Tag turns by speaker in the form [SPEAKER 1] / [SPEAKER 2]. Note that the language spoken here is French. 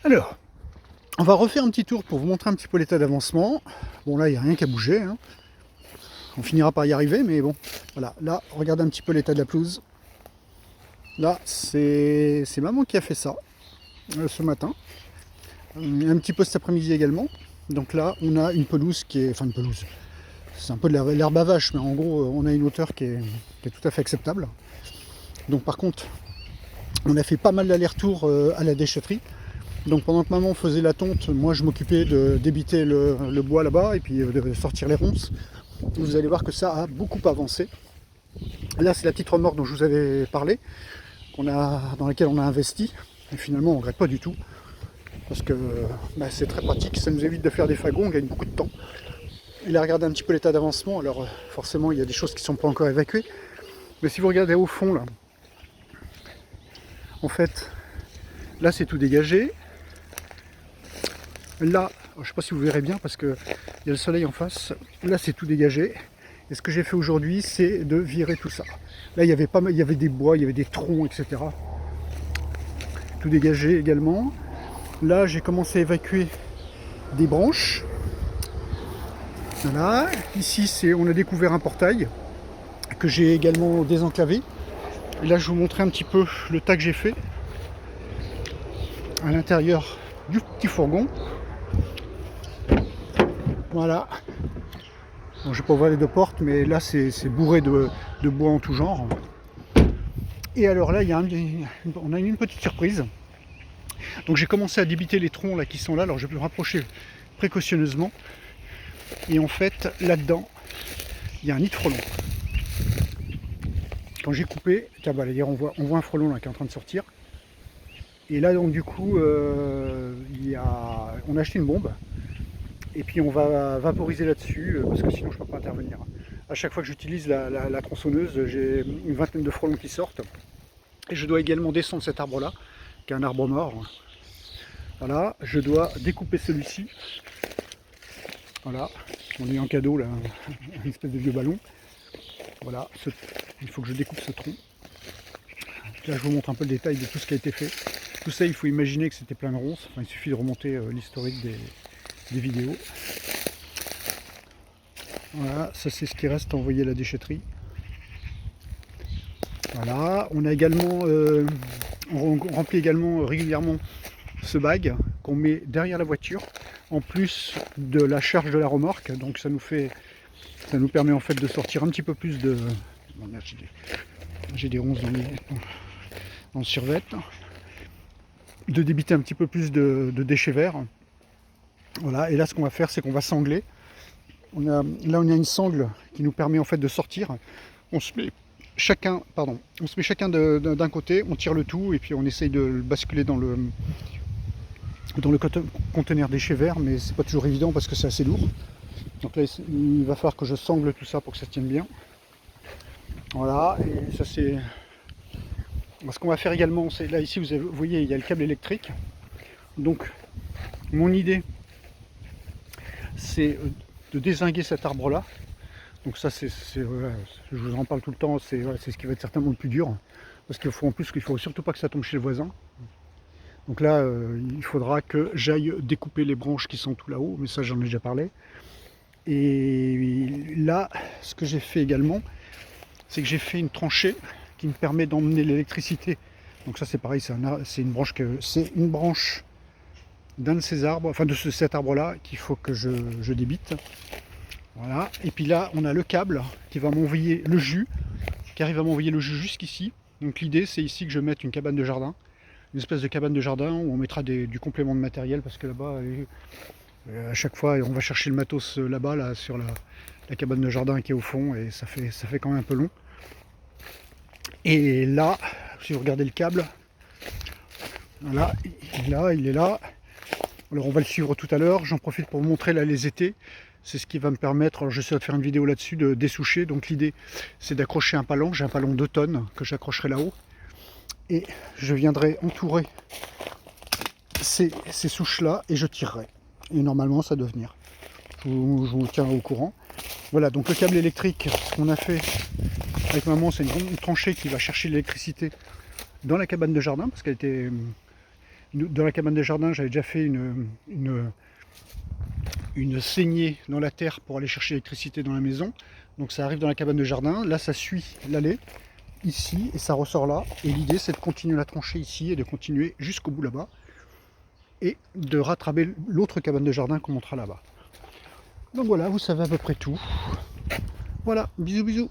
[SPEAKER 1] Alors, on va refaire un petit tour pour vous montrer un petit peu l'état d'avancement. Bon, là, il n'y a rien qu'à bouger, hein. On finira par y arriver, mais bon, voilà. Là, regardez un petit peu l'état de la pelouse. Là, c'est maman qui a fait ça ce matin. Un petit peu cet après-midi également. Donc là, on a une pelouse qui est... Enfin, une pelouse. C'est un peu de l'herbe à vache, mais en gros, on a une hauteur qui est tout à fait acceptable. Donc par contre, on a fait pas mal d'allers-retours à la déchetterie. Donc pendant que maman faisait la tonte, moi je m'occupais de débiter le bois là-bas et puis de sortir les ronces. Vous allez voir que ça a beaucoup avancé. Là, c'est la petite remorque dont je vous avais parlé, dans laquelle on a investi. Et finalement, on ne regrette pas du tout. Parce que c'est très pratique, ça nous évite de faire des fagots, on gagne beaucoup de temps. Il a regardé un petit peu l'état d'avancement, alors forcément il y a des choses qui ne sont pas encore évacuées. Mais si vous regardez au fond, là, en fait, là c'est tout dégagé. Là, je ne sais pas si vous verrez bien parce qu'il y a le soleil en face. Là c'est tout dégagé. Et ce que j'ai fait aujourd'hui, c'est de virer tout ça. Là il y avait des bois, il y avait des troncs, etc. Tout dégagé également. Là j'ai commencé à évacuer des branches. Voilà, ici on a découvert un portail que j'ai également désenclavé. Et là je vous montrer un petit peu le tas que j'ai fait à l'intérieur du petit fourgon. Voilà. Bon, je vais pas ouvrir les deux portes, mais là c'est bourré de bois en tout genre. Et alors là, on a une petite surprise. Donc j'ai commencé à débiter les troncs là qui sont là. Alors je vais me rapprocher précautionneusement. Et en fait, là-dedans, il y a un nid de frelons. Quand j'ai coupé, tiens, bah, on voit un frelon là qui est en train de sortir. Et là donc du coup, on a acheté une bombe. Et puis on va vaporiser là-dessus, parce que sinon je ne peux pas intervenir. À chaque fois que j'utilise la tronçonneuse, j'ai une vingtaine de frelons qui sortent. Et je dois également descendre cet arbre-là, qui est un arbre mort. Voilà, je dois découper celui-ci. Voilà, on a eu en cadeau là, une espèce de vieux ballon. Voilà, il faut que je découpe ce tronc. Là je vous montre un peu le détail de tout ce qui a été fait. Tout ça, il faut imaginer que c'était plein de ronces. Enfin, il suffit de remonter l'historique des vidéos. Voilà, ça c'est ce qui reste envoyé à la déchetterie. Voilà, on a également, on remplit également régulièrement ce bag qu'on met derrière la voiture, en plus de la charge de la remorque. Donc ça nous permet en fait de sortir un petit peu plus de... Bon, j'ai des ronces dans le survêt. De débiter un petit peu plus de déchets verts. Voilà, et là ce qu'on va faire, c'est qu'on va sangler. Là on a une sangle qui nous permet en fait de sortir. On se met chacun d'un côté, on tire le tout et puis on essaye de le basculer dans le conteneur déchets verts, mais c'est pas toujours évident parce que c'est assez lourd. Donc là il va falloir que je sangle tout ça pour que ça tienne bien. Voilà, et ça c'est... Ce qu'on va faire également, c'est là ici vous voyez il y a le câble électrique. Donc mon idée c'est de dézinguer cet arbre là. Donc ça je vous en parle tout le temps, c'est ce qui va être certainement le plus dur. Parce qu'il faut en plus qu'il faut surtout pas que ça tombe chez le voisin. Donc là il faudra que j'aille découper les branches qui sont tout là-haut, mais ça j'en ai déjà parlé. Et là ce que j'ai fait également, c'est que j'ai fait une tranchée qui me permet d'emmener l'électricité. Donc ça c'est pareil, c'est une branche d'un de ces arbres, enfin de cet arbre là qu'il faut que je débite. Voilà, et puis là on a le câble qui va m'envoyer le jus, qui arrive à m'envoyer le jus jusqu'ici. Donc l'idée c'est ici que je mette une cabane de jardin, une espèce de cabane de jardin où on mettra du complément de matériel, parce que là-bas à chaque fois on va chercher le matos là-bas là, sur la cabane de jardin qui est au fond, et ça fait quand même un peu long. Et là, si vous regardez le câble, voilà, il est là. Alors on va le suivre tout à l'heure. J'en profite pour vous montrer là les étés. C'est ce qui va me permettre, alors j'essaie de faire une vidéo là-dessus, de dessoucher. Donc l'idée c'est d'accrocher un palon. J'ai un palon 2 tonnes que j'accrocherai là-haut. Et je viendrai entourer ces souches-là et je tirerai. Et normalement ça doit venir. Je vous tiens au courant. Voilà, donc le câble électrique, ce qu'on a fait avec maman, c'est une tranchée qui va chercher l'électricité dans la cabane de jardin, parce qu'elle était Dans la cabane de jardin, j'avais déjà fait une saignée dans la terre pour aller chercher l'électricité dans la maison. Donc ça arrive dans la cabane de jardin, là ça suit l'allée, ici, et ça ressort là. Et l'idée c'est de continuer la tranchée ici et de continuer jusqu'au bout là-bas. Et de rattraper l'autre cabane de jardin qu'on montrera là-bas. Donc voilà, vous savez à peu près tout. Voilà, bisous bisous.